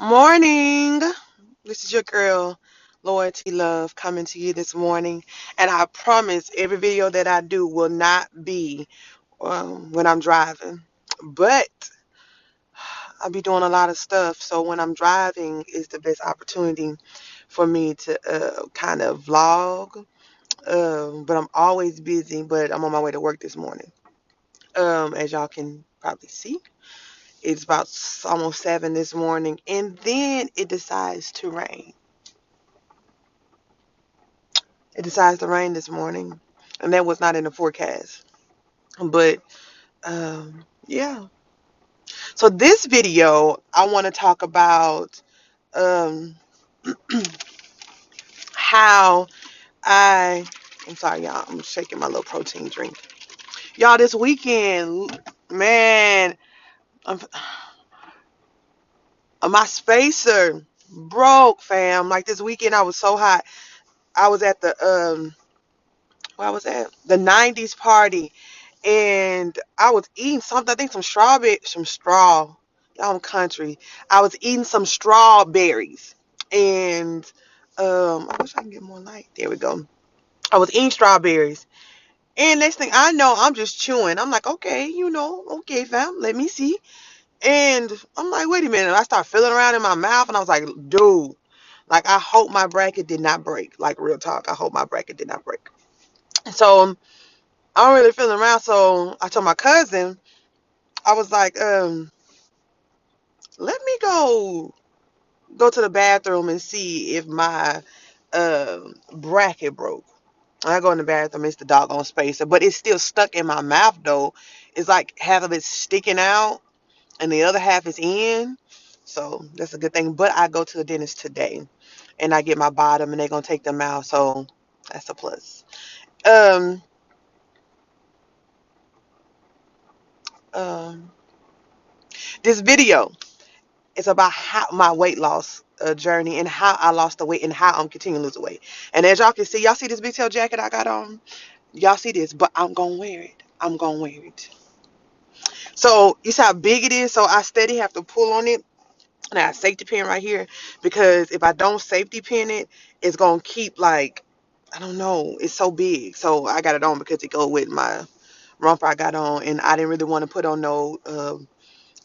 Morning. This is your girl, Loyalty Love, coming to you this morning. And I promise every video that I do will not be when I'm driving. But I'll be doing a lot of stuff. So when I'm driving is the best opportunity for me to kind of vlog. But I'm always busy, but I'm on my way to work this morning. As y'all can probably see. It's about almost 7 this morning. And then it decides to rain. It decides to rain this morning, and that was not in the forecast. But yeah. So this video, I want to talk about um, how I. I'm sorry, y'all. I'm shaking my little protein drink. Y'all, this weekend, man, I'm, my spacer broke, fam. Like this weekend, I was so hot. I was at the where was that? The 90s party, and I was eating something. I think some strawberry, some straw. Y'all, I'm country. I was eating some strawberries, and I wish I can get more light. There we go. I was eating strawberries, and next thing I know, I'm just chewing. I'm like, okay, okay, fam, let me see. And I'm like, wait a minute. I start feeling around in my mouth, and I was like, dude, like I hope my bracket did not break. Like real talk, I hope my bracket did not break. So I'm really feeling around. So I told my cousin, I was like, let me go to the bathroom and see if my bracket broke. I go in the bathroom, it's the doggone spacer, but it's still stuck in my mouth though. It's like half of it's sticking out and the other half is in. So that's a good thing. But I go to the dentist today and I get my bottom and they're gonna take them out. So that's a plus. Um um this video is about how my weight loss journey and how I lost the weight and how I'm continuing to lose the weight. And as y'all can see, y'all see this big tail jacket I got on? Y'all see this, but I'm gonna wear it. I'm gonna wear it. So you see how big it is? So I steady have to pull on it. And I have a safety pin right here because if I don't safety pin it, it's gonna keep like, I don't know, it's so big. So I got it on because it go with my romper I got on, and I didn't really want to put on no.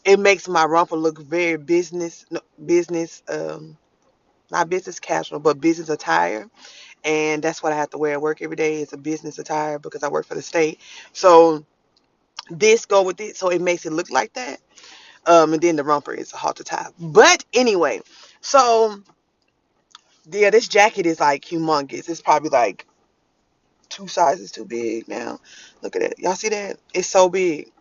It makes my romper look very business, no, business, not business casual, but business attire. And that's what I have to wear at work every day. It's a business attire because I work for the state. So this go with it, so it makes it look like that. And then the romper is a halter top. But anyway, so yeah, this jacket is like humongous. It's probably like 2 sizes too big now. Look at it. Y'all see that? It's so big.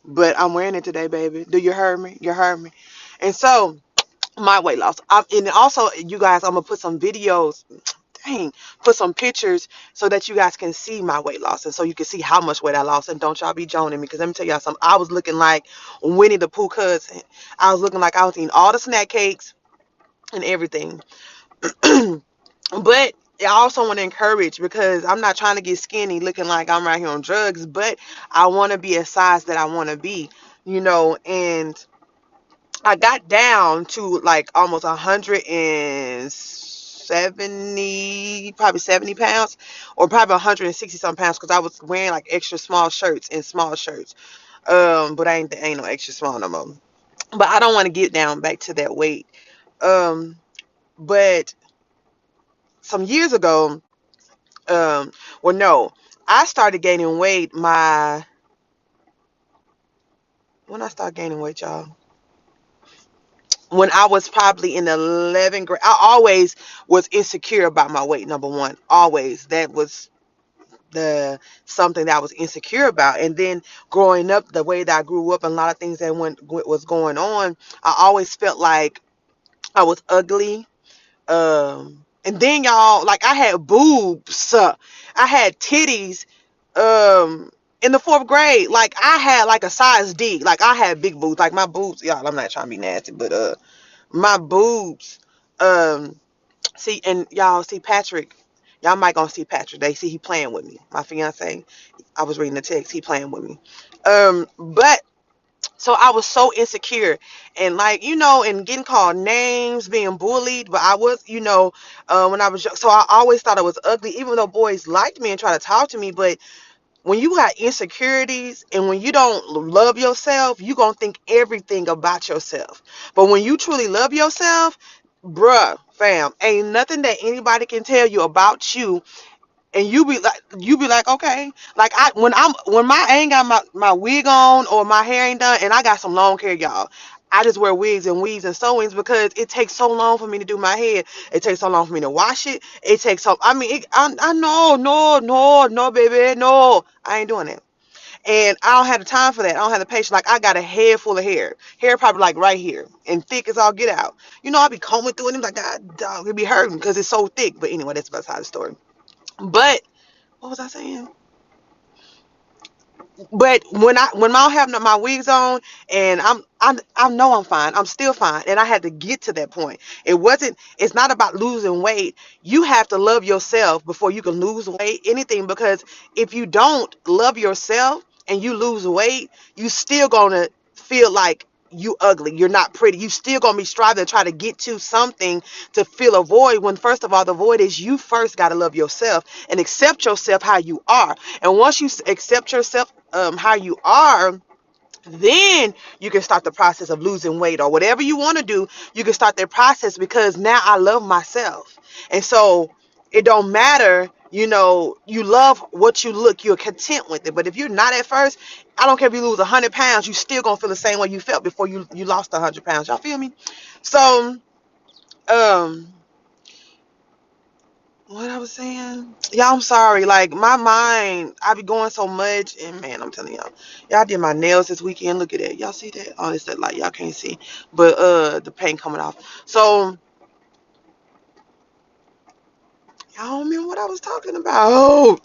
But I'm wearing it today, baby. Do you hear me? You heard me. And so my weight loss. And also, you guys, I'm gonna put some videos. Dang, put some pictures so that you guys can see my weight loss and so you can see how much weight I lost. And don't y'all be joning me because let me tell y'all something. I was looking like Winnie the Pooh cousin. I was looking like I was eating all the snack cakes and everything. But I also want to encourage because I'm not trying to get skinny looking like I'm right here on drugs, but I want to be a size that I want to be, and I got down to like almost 170, probably 70 pounds, or probably 160 some pounds, because I was wearing like extra small shirts and small shirts. But I ain't no extra small no more. But I don't want to get down back to that weight. Um, but some years ago, well, no, I started gaining weight. When I started gaining weight, y'all, when I was probably in the 11th grade, I always was insecure about my weight. Number one, always, that was the something that I was insecure about. And then growing up, the way that I grew up, and a lot of things that was going on, I always felt like I was ugly. And then y'all, like, I had boobs, I had titties, in the 4th grade. Like, I had like a size D. Like, I had big boobs. Like, my boobs, y'all, I'm not trying to be nasty, but my boobs, um see, and y'all see Patrick, y'all might gonna see Patrick, they see he playing with me, my fiance. I was reading the text, he playing with me. But so I was so insecure, and, like, and getting called names, being bullied. But I was, when I was young, so I always thought I was ugly, even though boys liked me and try to talk to me. But when you got insecurities and when you don't love yourself, you gonna think everything about yourself. But when you truly love yourself, bruh, fam, ain't nothing that anybody can tell you about you, and you be like, okay. Like, when I ain't got my wig on, or my hair ain't done, and I got some long hair, y'all. I just wear wigs and weaves and sew-ins, because it takes so long for me to do my hair. It takes so long for me to wash it. It takes so, I mean, I know, no, no, no, baby, no, I ain't doing that. And I don't have the time for that. I don't have the patience. Like, I got a head full of hair probably like right here, and thick as all get out. I'll be combing through it, and I'm like, God, dog, it be hurting because it's so thick. But anyway, that's beside the story. But what was I saying? But when I don't have my wigs on, and I know I'm fine. I'm still fine, and I had to get to that point. It's not about losing weight. You have to love yourself before you can lose weight, anything. Because if you don't love yourself and you lose weight, you still gonna feel like you ugly. You're not pretty. You still gonna be striving to try to get to something to fill a void, when first of all, the void is you first got to love yourself and accept yourself how you are. And once you accept yourself, how you are, then you can start the process of losing weight, or whatever you want to do. You can start that process, because now I love myself. And so it don't matter, you love what you look, you're content with it. But if you're not at first, I don't care if you lose 100 pounds, you still gonna feel the same way you felt before you lost 100 pounds. Y'all feel me? So, um what I was saying? Yeah, I'm sorry. Like, my mind, I be going so much, and man, I'm telling y'all did my nails this weekend. Look at that. Y'all see that? Oh, it's that light. Y'all can't see, but the paint coming off. So y'all don't remember what I was talking about?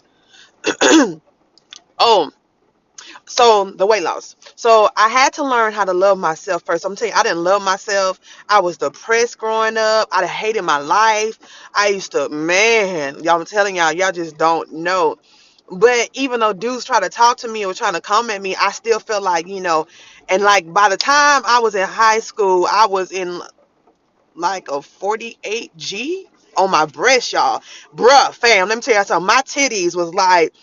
Oh, so the weight loss. So I had to learn how to love myself first. I'm telling you, I didn't love myself. I was depressed growing up. I hated my life. I used to, man, y'all, I'm telling y'all just don't know. But even though dudes try to talk to me or trying to come at me, I still feel like, and like by the time I was in high school, I was in like a 48G on my breast, y'all. Bruh, fam, let me tell you something. My titties was like,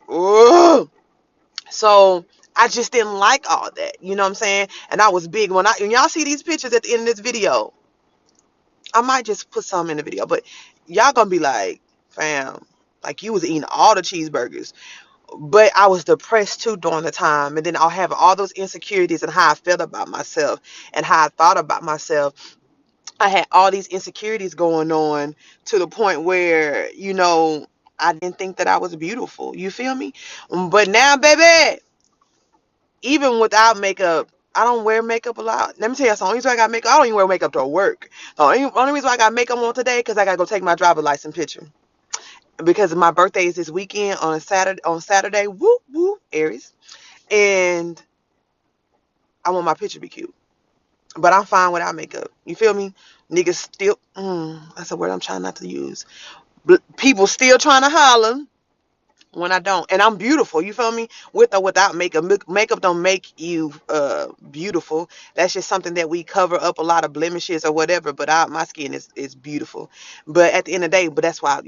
ugh. So I just didn't like all that. You know what I'm saying? And I was big. When y'all see these pictures at the end of this video, I might just put some in the video, but y'all gonna be like, fam, like, you was eating all the cheeseburgers. But I was depressed too during the time. And then I'll have all those insecurities and how I felt about myself and how I thought about myself. I had all these insecurities going on, to the point where, I didn't think that I was beautiful. You feel me? But now, baby, even without makeup, I don't wear makeup a lot. Let me tell you something. The only reason I got makeup, I don't even wear makeup to work. The only reason I got makeup on today, because I got to go take my driver's license picture. Because my birthday is this weekend on Saturday. Whoop, whoop, Aries. And I want my picture to be cute. But I'm fine without makeup. You feel me? Niggas still, that's a word I'm trying not to use. But people still trying to holler. when I don't. And I'm beautiful, you feel me? With or without makeup. Makeup don't make you beautiful. That's just something that we cover up a lot of blemishes or whatever. But my skin is beautiful. But at the end of the day, but that's why,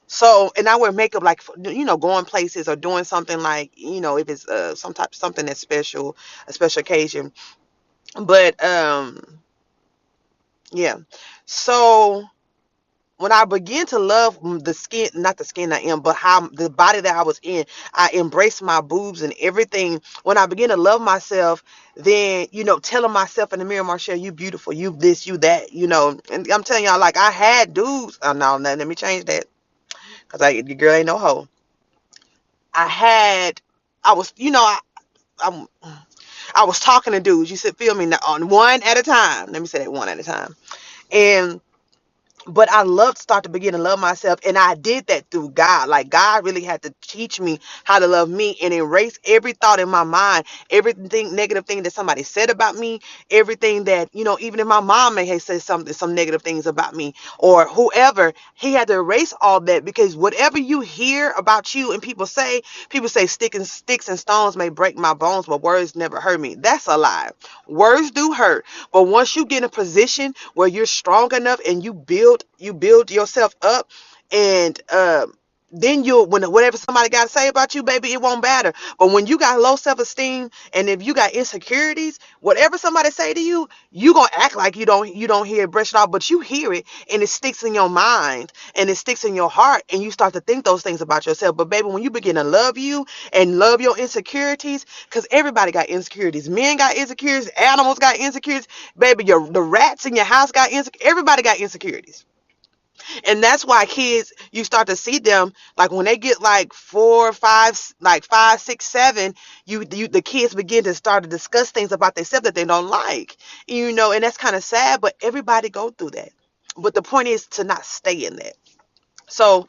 So, and I wear makeup like, going places or doing something like, if it's something that's special, a special occasion. But yeah. So when I began to love the skin, not the skin I am, but how the body that I was in, I embraced my boobs and everything. When I began to love myself, then, telling myself in the mirror, Marshall, you beautiful, you this, you that, and I'm telling y'all, like, I had dudes. Oh, no, let me change that. Because your girl ain't no hoe. I had, I was, I'm, I was talking to dudes. You said, feel me, on one at a time. Let me say that, one at a time. And but I loved start to begin to love myself, and I did that through God. Like, God really had to teach me how to love me and erase every thought in my mind, everything negative thing that somebody said about me, everything that, even if my mom may have said something, some negative things about me or whoever. He had to erase all that, because whatever you hear about you and people say sticks and stones may break my bones, but words never hurt me. That's a lie. Words do hurt, but once you get in a position where you're strong enough and you build yourself up, and then when whatever somebody got to say about you, baby, it won't matter. But when you got low self-esteem, and if you got insecurities, whatever somebody say to you, you gonna act like you don't hear it, brush it off, but you hear it, and it sticks in your mind and it sticks in your heart, and you start to think those things about yourself. But baby, when you begin to love you and love your insecurities, because everybody got insecurities. Men got insecurities, animals got insecurities, baby, the rats in your house got insecurities. Everybody got insecurities. And that's why kids, you start to see them, like when they get like 4, 5, like 5, 6, 7, the kids begin to start to discuss things about themselves that they don't like, and that's kind of sad, but everybody go through that. But the point is to not stay in that. So,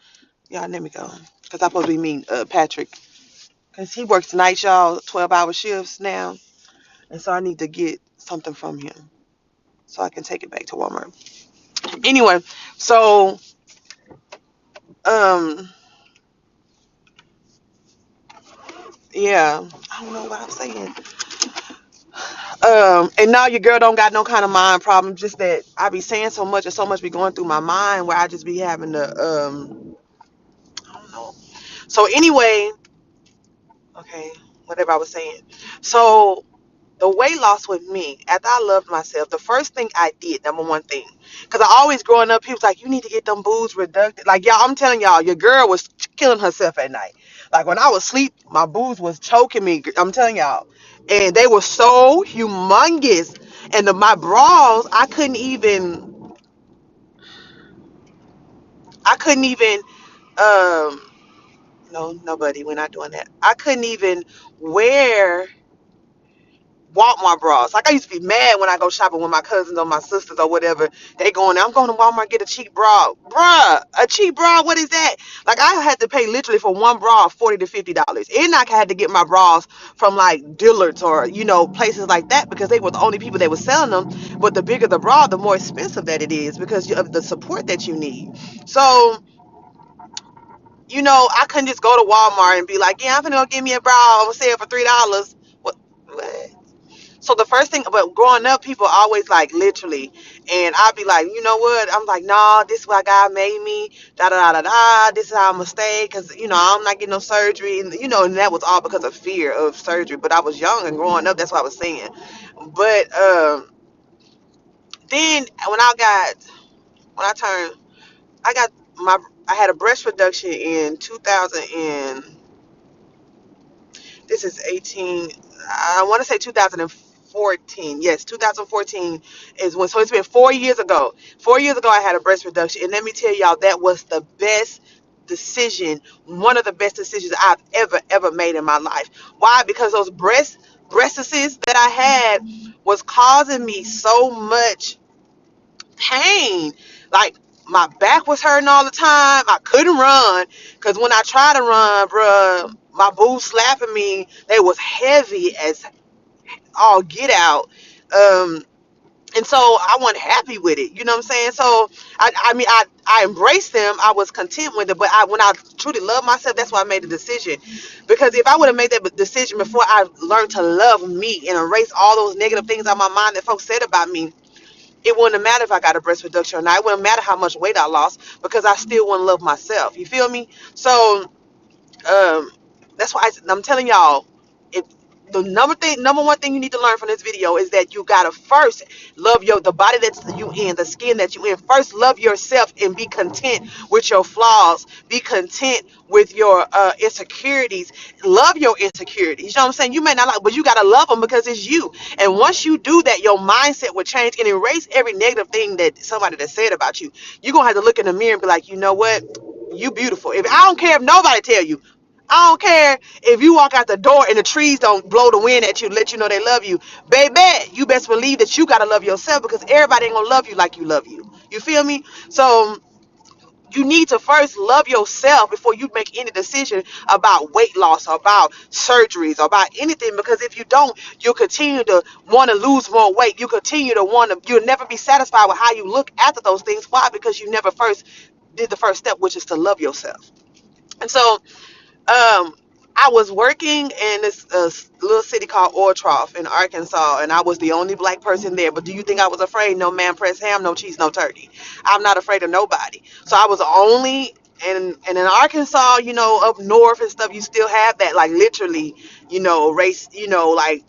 y'all, let me go, because I'm supposed to be meeting Patrick, because he works nights, y'all, 12-hour shifts now, and so I need to get something from him so I can take it back to Walmart. Anyway, so um yeah, I don't know what I'm saying. And now your girl don't got no kind of mind problem, just that I be saying so much and so much be going through my mind, where I just be having to I don't know. So anyway, okay, whatever I was saying. So the weight loss with me, after I loved myself, the first thing I did, number one thing, because I always growing up, people was like, you need to get them boobs reducted. Like, y'all, I'm telling y'all, your girl was killing herself at night. Like, when I was asleep, my boobs was choking me. I'm telling y'all. And they were so humongous. And my bras, I couldn't even, um, no, nobody, we're not doing that. I couldn't even wear Walmart bras. Like, I used to be mad when I go shopping with my cousins or my sisters or whatever. They going, I'm going to Walmart, get a cheap bra. Bruh, a cheap bra, what is that? Like, I had to pay literally for one bra $40 to $50. And I had to get my bras from like Dillard's or, places like that, because they were the only people that were selling them. But the bigger the bra, the more expensive that it is, because of the support that you need. So, I couldn't just go to Walmart and be like, yeah, I'm gonna go get me a bra. I'm gonna sell it for $3. What? So the first thing, but growing up, people always like literally, and I'd be like, you know what? I'm like, nah, this is why God made me. Da da da da da. This is how I'm gonna stay, because I'm not getting no surgery, and that was all because of fear of surgery. But I was young and growing up, that's what I was saying. But then when I turned, I got I had a breast reduction in 2000 and this is 18, I want to say 2014. Yes, 2014 is when, so it's been 4 years ago. 4 years ago, I had a breast reduction. And let me tell y'all, that was the best decision, one of the best decisions I've ever made in my life. Why? Because those breastises that I had was causing me so much pain. Like, my back was hurting all the time. I couldn't run, because when I tried to run, bruh, my boobs slapping me, they was heavy as all get out. Um, And so I wasn't happy with it. You know what I'm saying? So I embraced them. I was content with it. But when I truly love myself, that's why I made the decision. Because if I would have made that decision before I learned to love me and erase all those negative things out of my mind that folks said about me, it wouldn't have mattered if I got a breast reduction or not. It wouldn't matter how much weight I lost because I still wouldn't love myself. You feel me? So um, that's why I'm telling y'all, if the number one thing you need to learn from this video is that you gotta first love the body that's you in, the skin that you in. First, love yourself and be content with your flaws. Be content with your insecurities. Love your insecurities. You know what I'm saying? You may not like, but you gotta love them because it's you. And once you do that, your mindset will change and erase every negative thing that somebody that said about you. You're gonna have to look in the mirror and be like, you know what? You beautiful. If I don't care if nobody tell you, I don't care if you walk out the door and the trees don't blow the wind at you, let you know they love you. Baby, you best believe that you gotta love yourself because everybody ain't gonna love you like you love you. You feel me? So you need to first love yourself before you make any decision about weight loss or about surgeries or about anything. Because if you don't, you'll continue to want to lose more weight. You continue to you'll never be satisfied with how you look after those things. Why? Because you never first did the first step, which is to love yourself. And so I was working in this little city called Ortroff in Arkansas, and I was the only black person there. But do you think I was afraid? No man press ham, no cheese, no turkey. I'm not afraid of nobody. So I was the only, and in Arkansas, up north and stuff, you still have that, like literally, race, like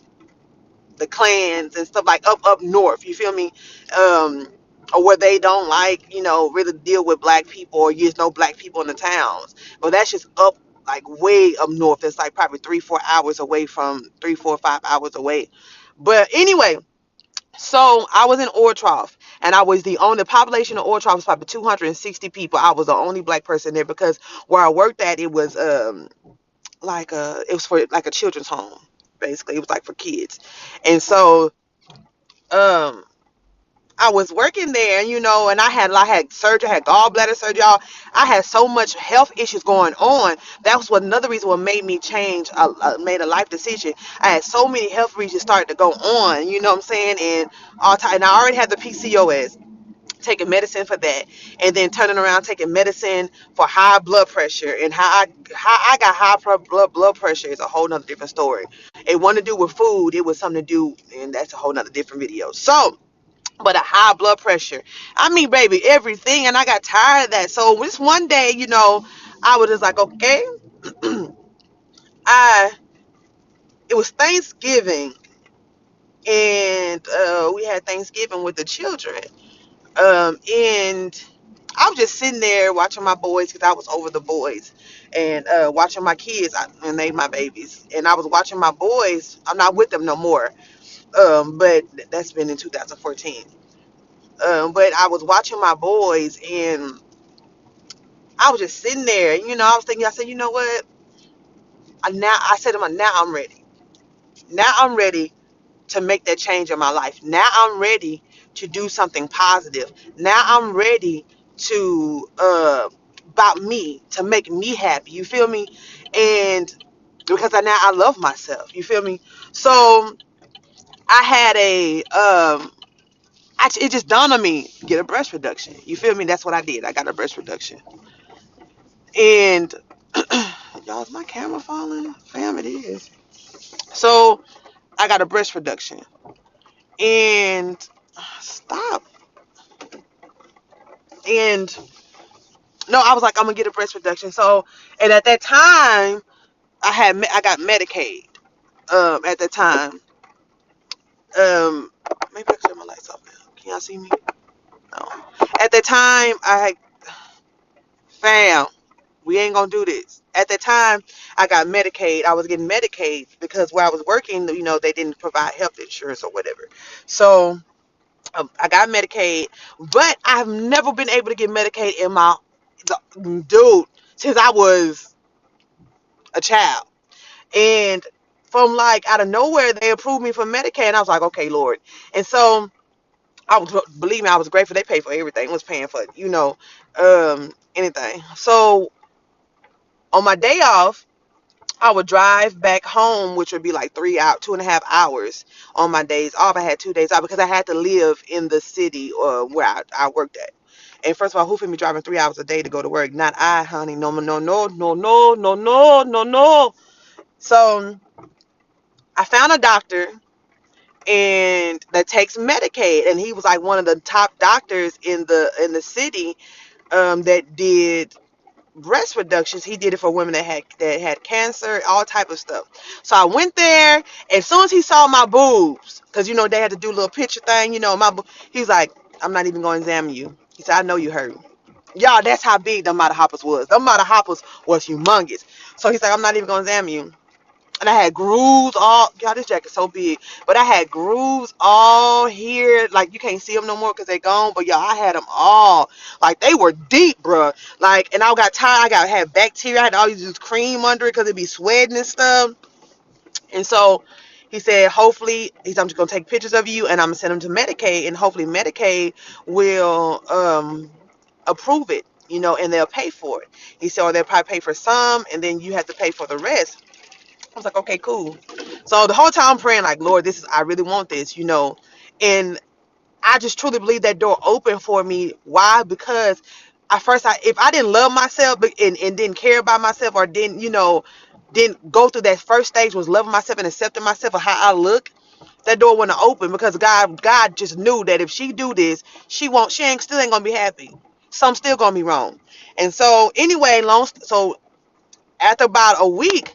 the clans and stuff like up north. You feel me? Um, or where they don't like, really deal with black people or use no black people in the towns. But that's just up like way up north. It's like probably 3-4 hours away from 3-4-5 hours away. But anyway, so I was in Ortroff and I was the population of Ortroff was probably 260 people. I was the only black person there because where I worked at, it was it was for like a children's home. Basically, it was like for kids. And so um I was working there, and I had surgery, I had gallbladder surgery, y'all. I had so much health issues going on. That was another reason what made me change, made a life decision. I had so many health reasons started to go on, you know what I'm saying, and all time. And I already had the PCOS, taking medicine for that, and then turning around taking medicine for high blood pressure, and how I got high blood pressure is a whole nother different story. It wasn't to do with food, it was something to do, and that's a whole nother different video. So but a high blood pressure. I mean, baby, everything. And I got tired of that. So this one day, I was just like, okay, I it was Thanksgiving, and we had Thanksgiving with the children. And I was just sitting there watching my boys because I was over the boys, and watching my kids, and they my babies. And I was watching my boys. I'm not with them no more. But that's been in 2014. But I was watching my boys, and I was just sitting there. I was thinking, I said, you know what? I said to myself, now I'm ready. Now I'm ready to make that change in my life. Now I'm ready to do something positive. Now I'm ready to, about me, to make me happy. You feel me? And because now I love myself. You feel me? So I had it just dawned on me, get a breast reduction. You feel me? That's what I did. I got a breast reduction. And y'all, is my camera falling? Fam, it is. So I got a breast reduction. And stop. And no, I was like, I'm gonna get a breast reduction. So, and at that time, I got Medicaid. At that time, maybe I can turn my lights off now. Can y'all see me? No. At that time, fam, we ain't gonna do this. At the time, I got Medicaid. I was getting Medicaid because where I was working, they didn't provide health insurance or whatever. So I got Medicaid, but I've never been able to get Medicaid dude, since I was a child. And from like out of nowhere, they approved me for Medicaid, and I was like, okay, Lord. And so believe me, I was grateful. They paid for everything. Was paying for, anything. So on my day off, I would drive back home, which would be like 3 out 2.5 hours on my days off. I had 2 days off because I had to live in the city where I worked at. And first of all, who for me driving 3 hours a day to go to work? Not I, honey. No, no, no, no, no, no, no, no, no. So I found a doctor and that takes Medicaid, and he was like one of the top doctors in the city that did breast reductions. He did it for women that had cancer, all type of stuff. So I went there. As soon as he saw my boobs, because they had to do a little picture thing, he's like, I'm not even going to examine you. He said, I know you hurt. Y'all, that's how big the Mata Hoppers was. The Mata Hoppers was humongous. So he's like, I'm not even going to examine you. And I had grooves all, y'all, this jacket's so big, but I had grooves all here. Like, you can't see them no more because they're gone. But y'all, I had them all. Like, they were deep, bruh. Like, and I got tired. Had bacteria. I had to always use cream under it because it'd be sweating and stuff. And so he said, hopefully, I'm just going to take pictures of you and I'm going to send them to Medicaid. And hopefully Medicaid will approve it, and they'll pay for it. He said, or they'll probably pay for some and then you have to pay for the rest. I was like, okay, cool. So the whole time I'm praying, like, Lord, I really want this. And I just truly believe that door opened for me. Why? Because at first, if I didn't love myself and didn't care about myself or didn't go through that first stage was loving myself and accepting myself or how I look, that door wouldn't open because God just knew that if she do this, she still ain't gonna be happy. Some still gonna be wrong. And so anyway, so after about a week,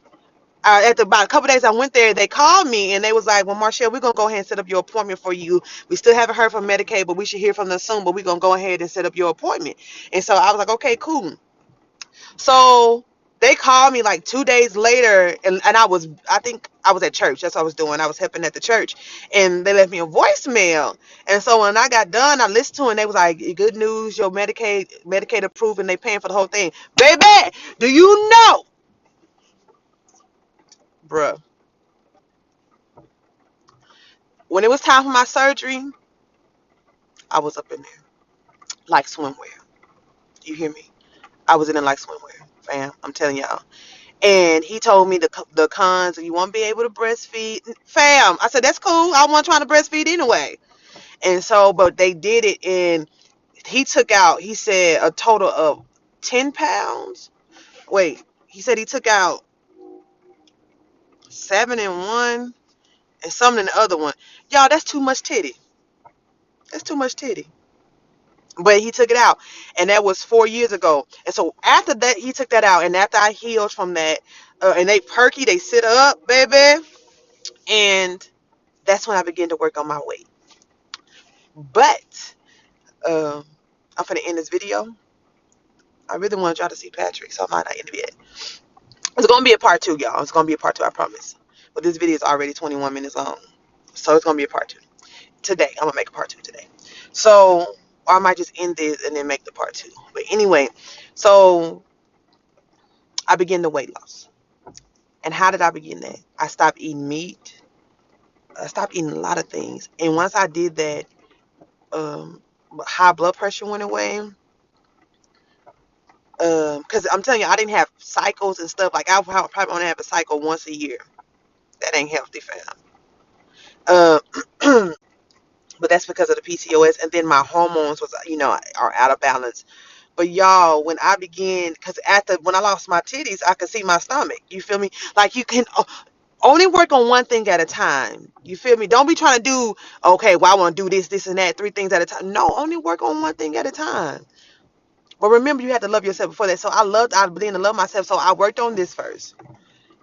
after about a couple days I went there, they called me and they was like, well, Marshall, we're going to go ahead and set up your appointment for you. We still haven't heard from Medicaid, but we should hear from them soon, but we're going to go ahead and set up your appointment. And so I was like, okay, cool. So they called me like 2 days later and I think I was at church. That's what I was doing. I was helping at the church and they left me a voicemail. And so when I got done, I listened to it and they was like, good news, your Medicaid approved and they paying for the whole thing. Baby, do you know, bruh, when it was time for my surgery, I was up in there like swimwear. You hear me? I was in there like swimwear, fam. I'm telling y'all. And he told me the cons. You won't be able to breastfeed, fam. I said that's cool. I wasn't trying to breastfeed anyway. And so, but they did it, and he took out. He said a total of 10 pounds. Wait, he said he took out 7 in one and some in the other one. Y'all, that's too much titty. That's too much titty. But he took it out, and that was 4 years ago. And so after that, he took that out, and after I healed from that, and they perky, they sit up, baby, and that's when I began to work on my weight. But I'm gonna end this video. I really want y'all to see Patrick, so I might not end it. It's gonna be a part two, y'all. It's gonna be a part two, I promise. But this video is already 21 minutes long, so it's gonna be a part two today. I'm gonna make a part two today. So, or I might just end this and then make the part two. But anyway, so I began the weight loss. And how did I begin that? I stopped eating meat. I stopped eating a lot of things. And once I did that, high blood pressure went away. Because I'm telling you, I didn't have cycles and stuff. Like, I probably only have a cycle once a year. That ain't healthy, fam. Uh, but that's because of the PCOS. And then my hormones are out of balance. But y'all, when I began, because when I lost my titties, I could see my stomach. You feel me? Like, you can only work on one thing at a time. You feel me? Don't be trying to do, okay, well, I want to do this, this, and that, 3 things at a time. No, only work on one thing at a time. But remember, you have to love yourself before that. So I began to love myself. So I worked on this first.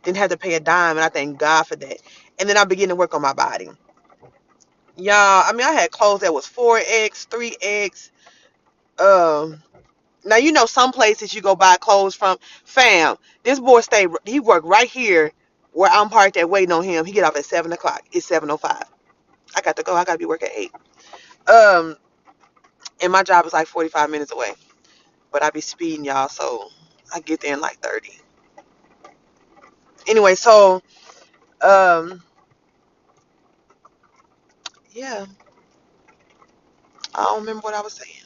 Didn't have to pay a dime, and I thank God for that. And then I began to work on my body. Y'all, I mean, I had clothes that was 4X, 3X. Now, some places you go buy clothes from. Fam, this boy he worked right here where I'm parked at waiting on him. He get off at 7 o'clock. It's 7:05. I got to go. I got to be work at 8. Um, and my job is like 45 minutes away. But I be speeding, y'all, so I get there in like 30. Anyway, so, yeah, I don't remember what I was saying.